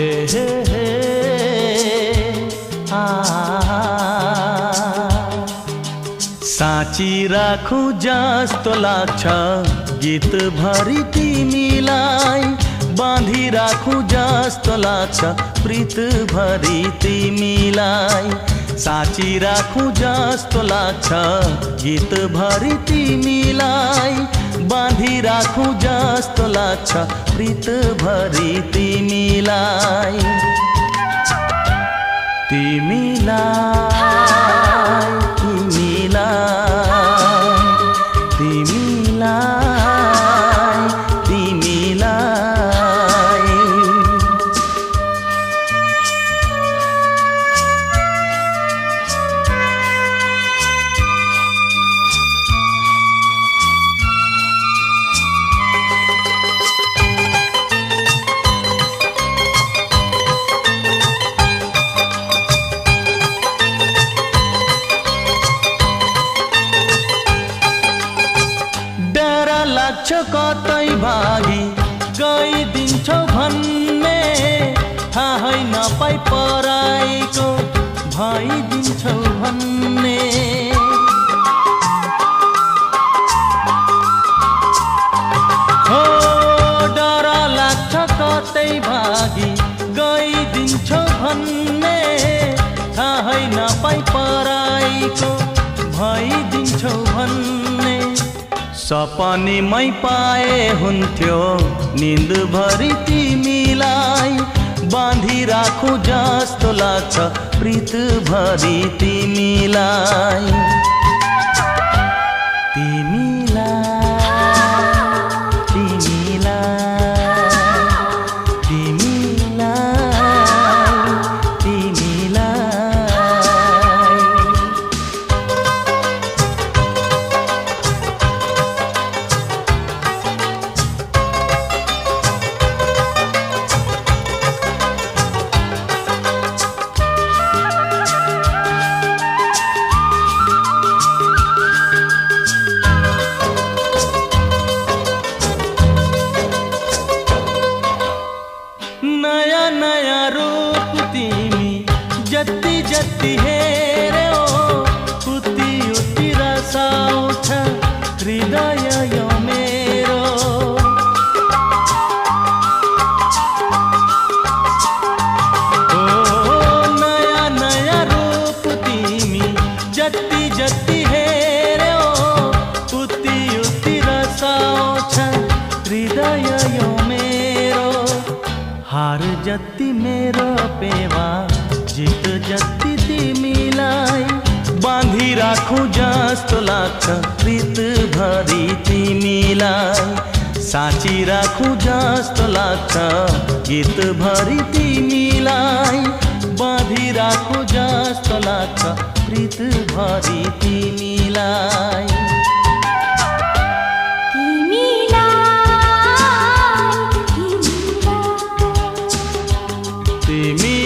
हे साँची राखु जस्तो लाग्छ गीत भरि तिमीलाई, बाँधी राखु जस्तो लाग्छ प्रीत भरि तिमीलाई। साँची राखु जस्तो लाग्छ गीत भरि तिमीलाई, बाँधी राखु जस्तो लाग्छ प्रीत भरि तिमीलाई। तिमीलाई कतै भागी गइदिन्छौ भन्ने थाहै नपाई पराइको भइदिन्छौ भन्ने। हो डर लाग्छ कतै भागी गइदिन्छौ भन्ने थाहै नपाई पराइको भइदिन्छौ भन्ने। सपनीमै पाए हुन्थ्यो निन्द भरि तिमीलाई, बाँधी राखु जस्तो लाग्छ प्रीत भरि तिमीलाई। नया नया रूप तिमी जति जति हेर्यौ, उति उति रस आउँछ हृदय यो मेरो। ओ नया नया रूप तिमी जति जति हेर्यौ, उति उति रस आउँछ हृदय यो मेरो। हार जति मेरो पेवा जित जति तिमीलाई, बाँधी राखु जस्तो लाग्छ प्रीत भरि तिमीलाई। साँची राखु जस्तो लाग्छ गीत भरि तिमीलाई, बाँधी राखु जस्तो लाग्छ प्रीत भरि तिमीलाई। तिमी